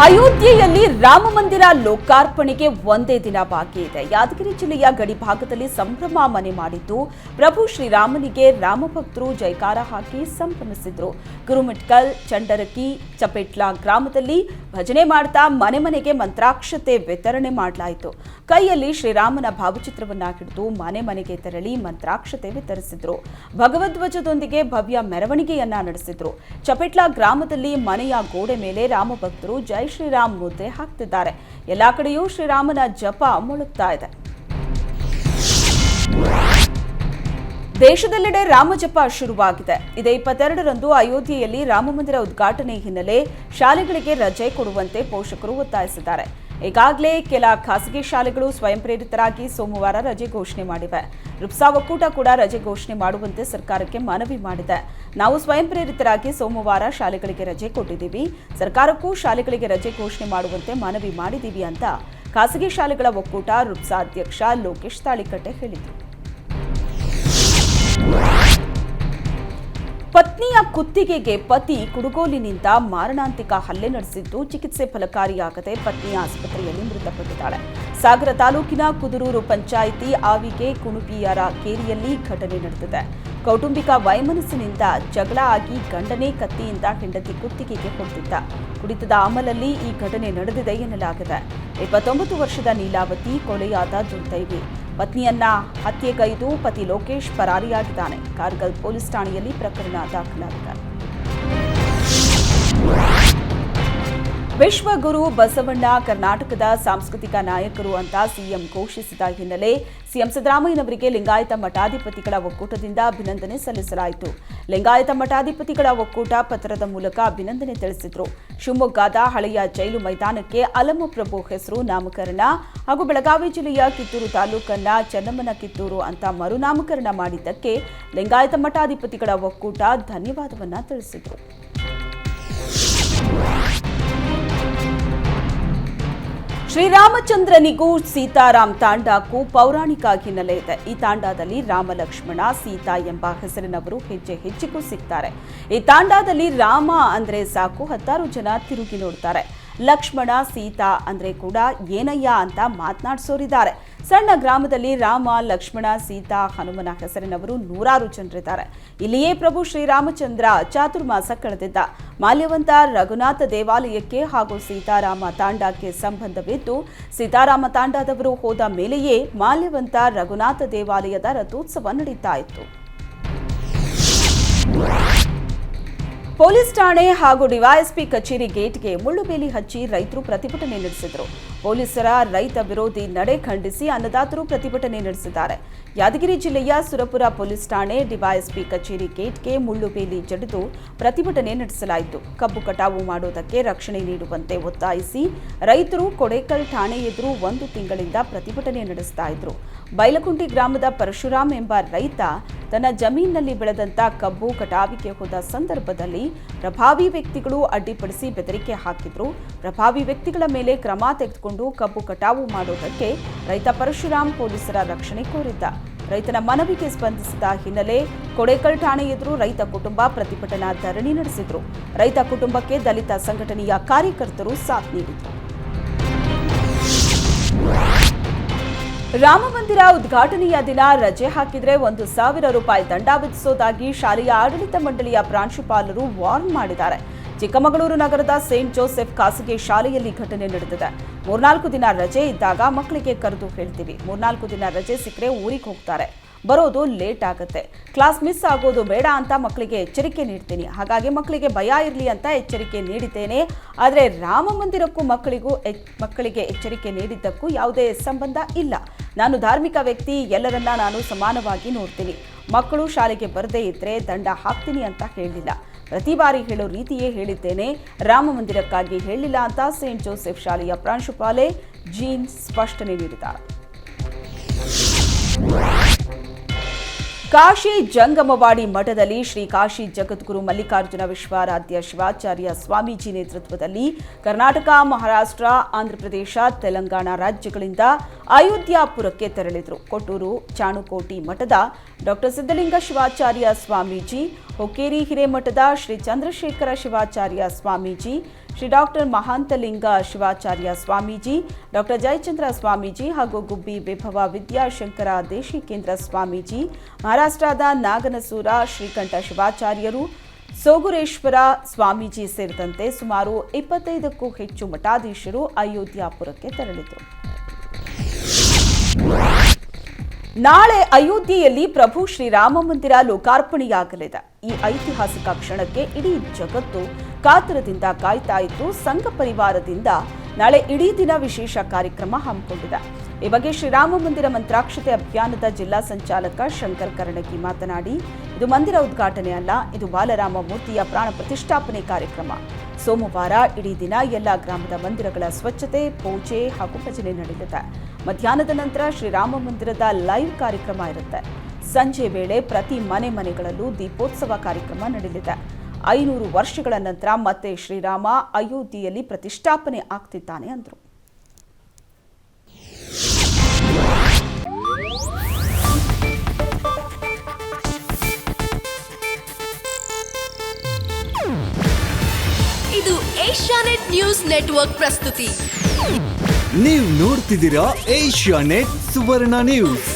ಅಯೋಧ್ಯೆಯಲ್ಲಿ ರಾಮ ಮಂದಿರ ಲೋಕಾರ್ಪಣೆಗೆ ಒಂದೇ ದಿನ ಬಾಕಿ ಇದೆ. ಯಾದಗಿರಿ ಜಿಲ್ಲೆಯ ಗಡಿ ಭಾಗದಲ್ಲಿ ಸಂಭ್ರಮ ಮನೆ ಮಾಡಿದ್ದು ಪ್ರಭು ಶ್ರೀರಾಮನಿಗೆ ರಾಮಭಕ್ತರು ಜೈಕಾರ ಹಾಕಿ ಸಂಭ್ರಮಿಸಿದ್ರು. ಗುರುಮಿಟ್ಕಲ್, ಚಂಡರಕಿ, ಚಪೆಟ್ಲಾ ಗ್ರಾಮದಲ್ಲಿ ಭಜನೆ ಮಾಡ್ತಾ ಮನೆ ಮನೆಗೆ ಮಂತ್ರಾಕ್ಷತೆ ವಿತರಣೆ ಮಾಡಲಾಯಿತು. ಕೈಯಲ್ಲಿ ಶ್ರೀರಾಮನ ಭಾವಚಿತ್ರವನ್ನ ಹಿಡಿದು ಮನೆ ಮನೆಗೆ ತೆರಳಿ ಮಂತ್ರಾಕ್ಷತೆ ವಿತರಿಸಿದ್ರು. ಭಗವಧ್ವಜದೊಂದಿಗೆ ಭವ್ಯ ಮೆರವಣಿಗೆಯನ್ನ ನಡೆಸಿದ್ರು. ಚಪೆಟ್ಲಾ ಗ್ರಾಮದಲ್ಲಿ ಮನೆಯ ಗೋಡೆ ಮೇಲೆ ರಾಮಭಕ್ತರು ಜೈ ಶ್ರೀರಾಮ್ ಮುದ್ರೆ ಹಾಕ್ತಿದ್ದಾರೆ. ಎಲ್ಲಾ ಕಡೆಯೂ ಶ್ರೀರಾಮನ ಜಪ ಮೊಳಗ್ತಾ ಇದೆ. ದೇಶದೆಲ್ಲೆಡೆ ರಾಮಜಪ ಶುರುವಾಗಿದೆ. ಇದೇ 22ರಂದು ಅಯೋಧ್ಯೆಯಲ್ಲಿ ರಾಮಮಂದಿರ ಉದ್ಘಾಟನೆ ಹಿನ್ನೆಲೆ ಶಾಲೆಗಳಿಗೆ ರಜೆ ಕೊಡುವಂತೆ ಪೋಷಕರು ಒತ್ತಾಯಿಸಿದ್ದಾರೆ. ಈಗಾಗಲೇ ಕೆಲ ಖಾಸಗಿ ಶಾಲೆಗಳು ಸ್ವಯಂ ಪ್ರೇರಿತರಾಗಿ ಸೋಮವಾರ ರಜೆ ಘೋಷಣೆ ಮಾಡಿವೆ. ರುಪ್ಸಾ ಒಕ್ಕೂಟ ಕೂಡ ರಜೆ ಘೋಷಣೆ ಮಾಡುವಂತೆ ಸರ್ಕಾರಕ್ಕೆ ಮನವಿ ಮಾಡಿದೆ. ನಾವು ಸ್ವಯಂ ಪ್ರೇರಿತರಾಗಿ ಸೋಮವಾರ ಶಾಲೆಗಳಿಗೆ ರಜೆ ಕೊಟ್ಟಿದ್ದೀವಿ, ಸರ್ಕಾರಕ್ಕೂ ಶಾಲೆಗಳಿಗೆ ರಜೆ ಘೋಷಣೆ ಮಾಡುವಂತೆ ಮನವಿ ಮಾಡಿದ್ದೀವಿ ಅಂತ ಖಾಸಗಿ ಶಾಲೆಗಳ ಒಕ್ಕೂಟ ರುಪ್ಸಾ ಅಧ್ಯಕ್ಷ ಲೋಕೇಶ್ ತಾಳಿಕಟ್ಟೆ ಹೇಳಿದರು. ಪತ್ನಿಯ ಕುತ್ತಿಗೆಗೆ ಪತಿ ಕುಡುಗೋಲಿನಿಂದ ಮಾರಣಾಂತಿಕ ಹಲ್ಲೆ ನಡೆಸಿದ್ದು ಚಿಕಿತ್ಸೆ ಫಲಕಾರಿಯಾಗದೆ ಪತ್ನಿ ಆಸ್ಪತ್ರೆಯಲ್ಲಿ ಮೃತಪಟ್ಟಿದ್ದಾಳೆ. ಸಾಗರ ತಾಲೂಕಿನ ಕುದುರೂರು ಪಂಚಾಯಿತಿ ಆವಿಗೆ ಕುಣುಪಿಯರ ಕೇರಿಯಲ್ಲಿ ಘಟನೆ ನಡೆದಿದೆ. ಕೌಟುಂಬಿಕ ವೈಮನಸ್ಸಿನಿಂದ ಜಗಳ ಆಗಿ ಗಂಡನೇ ಕತ್ತಿಯಿಂದ ಹೆಂಡತಿ ಕುತ್ತಿಗೆಗೆ ಹೊಡೆದಿದ್ದ. ಕುಡಿತದ ಅಮಲಲ್ಲಿ ಈ ಘಟನೆ ನಡೆದಿದೆ ಎನ್ನಲಾಗಿದೆ. 29 ವರ್ಷದ ನೀಲಾವತಿ ಕೊಲೆಯಾದ ದುರ್ದೈವಿ. ಪತ್ನಿಯನ್ನ ಹತ್ಯೆಗೈದು ಪತಿ ಲೋಕೇಶ್ ಪರಾರಿಯಾಗಿದ್ದಾನೆ. ಕಾರ್ಗಲ್ ಪೊಲೀಸ್ ಠಾಣೆಯಲ್ಲಿ ಪ್ರಕರಣ ದಾಖಲಾಗಿದೆ. ವಿಶ್ವಗುರು ಬಸವಣ್ಣ ಕರ್ನಾಟಕದ ಸಾಂಸ್ಕೃತಿಕ ನಾಯಕರು ಅಂತ ಸಿಎಂ ಘೋಷಿಸಿದ ಹಿನ್ನೆಲೆ ಸಿಎಂ ಸಿದ್ದರಾಮಯ್ಯನವರಿಗೆ ಲಿಂಗಾಯತ ಮಠಾಧಿಪತಿಗಳ ಒಕ್ಕೂಟದಿಂದ ಅಭಿನಂದನೆ ಸಲ್ಲಿಸಲಾಯಿತು. ಲಿಂಗಾಯತ ಮಠಾಧಿಪತಿಗಳ ಒಕ್ಕೂಟ ಪತ್ರದ ಮೂಲಕ ಅಭಿನಂದನೆ ತಿಳಿಸಿದ್ರು. ಶಿವಮೊಗ್ಗದ ಹಳೆಯ ಜೈಲು ಮೈದಾನಕ್ಕೆ ಅಲಮಪ್ರಭು ಹೆಸರು ನಾಮಕರಣ ಹಾಗೂ ಬೆಳಗಾವಿ ಜಿಲ್ಲೆಯ ಕಿತ್ತೂರು ತಾಲೂಕನ್ನ ಚೆನ್ನಮ್ಮನ ಕಿತ್ತೂರು ಅಂತ ಮರುನಾಮಕರಣ ಮಾಡಿದ್ದಕ್ಕೆ ಲಿಂಗಾಯತ ಮಠಾಧಿಪತಿಗಳ ಒಕ್ಕೂಟ ಧನ್ಯವಾದವನ್ನ ತಿಳಿಸಿದ್ರು. ಶ್ರೀರಾಮಚಂದ್ರನಿಗೂ ಸೀತಾರಾಮ್ ತಾಂಡಕ್ಕೂ ಪೌರಾಣಿಕ ಹಿನ್ನೆಲೆ ಇದೆ. ಈ ತಾಂಡದಲ್ಲಿ ರಾಮ, ಲಕ್ಷ್ಮಣ, ಸೀತಾ ಎಂಬ ಹೆಸರಿನವರು ಹೆಜ್ಜೆಗೂ ಸಿಗ್ತಾರೆ. ಈ ತಾಂಡದಲ್ಲಿ ರಾಮ ಅಂದ್ರೆ ಸಾಕು 10 ಜನ ತಿರುಗಿ ನೋಡ್ತಾರೆ. ಲಕ್ಷ್ಮಣ, ಸೀತಾ ಅಂದ್ರೆ ಕೂಡ ಏನಯ್ಯ ಅಂತ ಮಾತನಾಡಿಸೋರಿದ್ದಾರೆ. ಸಣ್ಣ ಗ್ರಾಮದಲ್ಲಿ ರಾಮ, ಲಕ್ಷ್ಮಣ, ಸೀತಾ, ಹನುಮನ ಹೆಸರಿನವರು 100 ಜನರಿದ್ದಾರೆ. ಇಲ್ಲಿಯೇ ಪ್ರಭು ಶ್ರೀರಾಮಚಂದ್ರ ಚಾತುರ್ಮಾಸ ಕಳೆದಿದ್ದ. ಮಾಲ್ಯವಂತ ರಘುನಾಥ ದೇವಾಲಯಕ್ಕೆ ಹಾಗೂ ಸೀತಾರಾಮ ತಾಂಡಕ್ಕೆ ಸಂಬಂಧವಿದ್ದು ಸೀತಾರಾಮ ತಾಂಡದವರು ಹೋದ ಮೇಲೆಯೇ ಮಾಲ್ಯವಂತ ರಘುನಾಥ ದೇವಾಲಯದ ರಥೋತ್ಸವ ನಡೀತಾ ಇತ್ತು. ಪೊಲೀಸ್ ಠಾಣೆ ಹಾಗೂ ಡಿವೈಎಸ್ಪಿ ಕಚೇರಿ ಗೇಟ್ಗೆ ಮುಳ್ಳುಬೇಲಿ ಹಚ್ಚಿ ರೈತರು ಪ್ರತಿಭಟನೆ ನಡೆಸಿದರು. ಪೊಲೀಸರ ರೈತ ವಿರೋಧಿ ನಡೆ ಖಂಡಿಸಿ ಅನ್ನದಾತರು ಪ್ರತಿಭಟನೆ ನಡೆಸಿದ್ದಾರೆ. ಯಾದಗಿರಿ ಜಿಲ್ಲೆಯ ಸುರಪುರ ಪೊಲೀಸ್ ಠಾಣೆ ಡಿವೈಎಸ್ಪಿ ಕಚೇರಿ ಗೇಟ್ಗೆ ಮುಳ್ಳುಬೇಲಿ ಜಡಿದು ಪ್ರತಿಭಟನೆ ನಡೆಸಲಾಯಿತು. ಕಬ್ಬು ಕಟಾವು ಮಾಡುವುದಕ್ಕೆ ರಕ್ಷಣೆ ನೀಡುವಂತೆ ಒತ್ತಾಯಿಸಿ ರೈತರು ಕೊಡೇಕಲ್ ಠಾಣೆ ಎದುರು 1 ತಿಂಗಳಿಂದ ಪ್ರತಿಭಟನೆ ನಡೆಸ್ತಾ ಇದ್ರು. ಬೈಲಕುಂಟಿ ಗ್ರಾಮದ ಪರಶುರಾಮ್ ಎಂಬ ರೈತ ತನ್ನ ಜಮೀನಿನಲ್ಲಿ ಬೆಳೆದಂತ ಕಬ್ಬು ಕಟಾವಿಗೆ ಹೋದ ಸಂದರ್ಭದಲ್ಲಿ ಪ್ರಭಾವಿ ವ್ಯಕ್ತಿಗಳು ಅಡ್ಡಿಪಡಿಸಿ ಬೆದರಿಕೆ ಹಾಕಿದ್ರು. ಪ್ರಭಾವಿ ವ್ಯಕ್ತಿಗಳ ಮೇಲೆ ಕ್ರಮ ತೆಗೆದುಕೊಂಡು ಕಬ್ಬು ಕಟಾವು ಮಾಡೋದಕ್ಕೆ ರೈತ ಪರಶುರಾಮ್ ಪೊಲೀಸರ ರಕ್ಷಣೆ ಕೋರಿದ್ದ. ರೈತನ ಮನವಿಗೆ ಸ್ಪಂದಿಸಿದ ಹಿನ್ನೆಲೆ ಕೊಡೇಕಲ್ ಠಾಣೆ ಎದುರು ರೈತ ಕುಟುಂಬ ಪ್ರತಿಭಟನಾ ಧರಣಿ ನಡೆಸಿದ್ರು. ರೈತ ಕುಟುಂಬಕ್ಕೆ ದಲಿತ ಸಂಘಟನೆಯ ಕಾರ್ಯಕರ್ತರು ಸಾಥ್ ನೀಡಿದರು. ರಾಮ ಮಂದಿರ ಉದ್ಘಾಟನೆಯ ದಿನ ರಜೆ ಹಾಕಿದ್ರೆ 1,000 ರೂಪಾಯಿ ದಂಡ ವಿಧಿಸೋದಾಗಿ ಶಾಲೆಯ ಆಡಳಿತ ಮಂಡಳಿಯ ಪ್ರಾಂಶುಪಾಲರು ವಾರ್ನ್ ಮಾಡಿದ್ದಾರೆ. ಚಿಕ್ಕಮಗಳೂರು ನಗರದ ಸೇಂಟ್ ಜೋಸೆಫ್ ಖಾಸಗಿ ಶಾಲೆಯಲ್ಲಿ ಘಟನೆ ನಡೆದಿದೆ. 3-4 ದಿನ ರಜೆ ಇದ್ದಾಗ ಮಕ್ಕಳಿಗೆ ಕರೆದು ಹೇಳ್ತೀವಿ, 3-4 ದಿನ ರಜೆ ಸಿಕ್ಕರೆ ಊರಿಗೆ ಹೋಗ್ತಾರೆ, ಬರೋದು ಲೇಟ್ ಆಗುತ್ತೆ, ಕ್ಲಾಸ್ ಮಿಸ್ ಆಗೋದು ಬೇಡ ಅಂತ ಮಕ್ಕಳಿಗೆ ಎಚ್ಚರಿಕೆ ನೀಡ್ತೀನಿ. ಹಾಗಾಗಿ ಮಕ್ಕಳಿಗೆ ಭಯ ಇರಲಿ ಅಂತ ಎಚ್ಚರಿಕೆ ನೀಡಿದ್ದೇನೆ. ಆದರೆ ರಾಮ ಮಂದಿರಕ್ಕೂ ಮಕ್ಕಳಿಗೆ ಎಚ್ಚರಿಕೆ ನೀಡಿದ್ದಕ್ಕೂ ಯಾವುದೇ ಸಂಬಂಧ ಇಲ್ಲ. ನಾನು ಧಾರ್ಮಿಕ ವ್ಯಕ್ತಿ, ಎಲ್ಲರನ್ನ ನಾನು ಸಮಾನವಾಗಿ ನೋಡ್ತೀನಿ. ಮಕ್ಕಳು ಶಾಲೆಗೆ ಬರದೇ ಇದ್ರೆ ದಂಡ ಹಾಕ್ತೀನಿ ಅಂತ ಹೇಳಿಲ್ಲ. ಪ್ರತಿ ಬಾರಿ ಹೇಳೋ ರೀತಿಯೇ ಹೇಳಿದ್ದೇನೆ, ರಾಮ ಮಂದಿರಕ್ಕಾಗಿ ಹೇಳಿಲ್ಲ ಅಂತ ಸೇಂಟ್ ಜೋಸೆಫ್ ಶಾಲೆಯ ಪ್ರಾಂಶುಪಾಲೆ ಜೀನ್ ಸ್ಪಷ್ಟನೆ ನೀಡಿದ್ದಾರೆ. ಕಾಶಿ ಜಂಗಮವಾಡಿ ಮಠದಲ್ಲಿ ಶ್ರೀ ಕಾಶಿ ಜಗದ್ಗುರು ಮಲ್ಲಿಕಾರ್ಜುನ ವಿಶ್ವಾರಾಧ್ಯ ಶಿವಾಚಾರ್ಯ ಸ್ವಾಮೀಜಿ ನೇತೃತ್ವದಲ್ಲಿ ಕರ್ನಾಟಕ, ಮಹಾರಾಷ್ಟ್ರ, ಆಂಧ್ರಪ್ರದೇಶ, ತೆಲಂಗಾಣ ರಾಜ್ಯಗಳಿಂದ ಅಯೋಧ್ಯಾಪುರಕ್ಕೆ ತೆರಳಿದರು. ಕೊಟ್ಟೂರು ಚಾಣುಕೋಟಿ ಮಠದ ಡಾ ಸಿದ್ಧಲಿಂಗ ಶಿವಾಚಾರ್ಯ ಸ್ವಾಮೀಜಿ ಹೊಕ್ಕೇರಿ ಹಿರೇಮಠದ ಶ್ರೀ ಚಂದ್ರಶೇಖರ ಶಿವಾಚಾರ್ಯ ಸ್ವಾಮೀಜಿ, ಶ್ರೀ ಡಾಕ್ಟರ್ ಮಹಾಂತಲಿಂಗ ಶಿವಾಚಾರ್ಯ ಸ್ವಾಮೀಜಿ, ಡಾಕ್ಟರ್ ಜಯಚಂದ್ರ ಸ್ವಾಮೀಜಿ ಹಾಗೂ ಗುಬ್ಬಿ ವಿಭವ ವಿದ್ಯಾಶಂಕರ ದೇಶಿಕೇಂದ್ರ ಸ್ವಾಮೀಜಿ, ಮಹಾರಾಷ್ಟ್ರದ ನಾಗನಸೂರ ಶ್ರೀಕಂಠ ಶಿವಾಚಾರ್ಯರು, ಸೋಗುರೇಶ್ವರ ಸ್ವಾಮೀಜಿ ಸೇರಿದಂತೆ ಸುಮಾರು 25ಕ್ಕೂ ಹೆಚ್ಚು ಮಠಾಧೀಶರು ಅಯೋಧ್ಯಾಪುರಕ್ಕೆ ತೆರಳಿದರು. ನಾಳೆ ಅಯೋಧ್ಯೆಯಲ್ಲಿ ಪ್ರಭು ಶ್ರೀರಾಮ ಮಂದಿರ ಲೋಕಾರ್ಪಣೆಯಾಗಲಿದೆ. ಈ ಐತಿಹಾಸಿಕ ಕ್ಷಣಕ್ಕೆ ಇಡೀ ಜಗತ್ತು ಕಾತರದಿಂದ ಕಾಯ್ತಾ ಇದ್ದು, ಸಂಘ ಪರಿವಾರದಿಂದ ನಾಳೆ ಇಡೀ ದಿನ ವಿಶೇಷ ಕಾರ್ಯಕ್ರಮ ಹಮ್ಮಿಕೊಂಡಿದೆ. ಈ ಬಗ್ಗೆ ಶ್ರೀರಾಮ ಮಂದಿರ ಮಂತ್ರಾಕ್ಷತೆ ಅಭಿಯಾನದ ಜಿಲ್ಲಾ ಸಂಚಾಲಕ ಶಂಕರ್ ಕರಣಗಿ ಮಾತನಾಡಿ, ಇದು ಮಂದಿರ ಉದ್ಘಾಟನೆ ಅಲ್ಲ, ಇದು ಬಾಲರಾಮ ಮೂರ್ತಿಯ ಪ್ರಾಣ ಪ್ರತಿಷ್ಠಾಪನೆ ಕಾರ್ಯಕ್ರಮ. ಸೋಮವಾರ ಇಡೀ ದಿನ ಎಲ್ಲ ಗ್ರಾಮದ ಮಂದಿರಗಳ ಸ್ವಚ್ಛತೆ, ಪೂಜೆ ಹಾಗೂ ಭಜನೆ ನಡೆಯಲಿದೆ. ಮಧ್ಯಾಹ್ನದ ನಂತರ ಶ್ರೀರಾಮ ಮಂದಿರದ ಲೈವ್ ಕಾರ್ಯಕ್ರಮ ಇರುತ್ತೆ. ಸಂಜೆ ವೇಳೆ ಪ್ರತಿ ಮನೆಗಳಲ್ಲೂ ದೀಪೋತ್ಸವ ಕಾರ್ಯಕ್ರಮ ನಡೆಯಲಿದೆ. 500 ವರ್ಷಗಳ ನಂತರ ಮತ್ತೆ ಶ್ರೀರಾಮ ಅಯೋಧ್ಯೆಯಲ್ಲಿ ಪ್ರತಿಷ್ಠಾಪನೆ ಆಗ್ತಿದ್ದಾನೆ ಅಂದರು. ಇದು ಏಷ್ಯಾನೆಟ್ ನ್ಯೂಸ್ ನೆಟ್ವರ್ಕ್ ಪ್ರಸ್ತುತಿ. ನೀವು ನೋಡ್ತಿದ್ದೀರಾ ಏಷ್ಯಾನೆಟ್ ಸುವರ್ಣ ನ್ಯೂಸ್.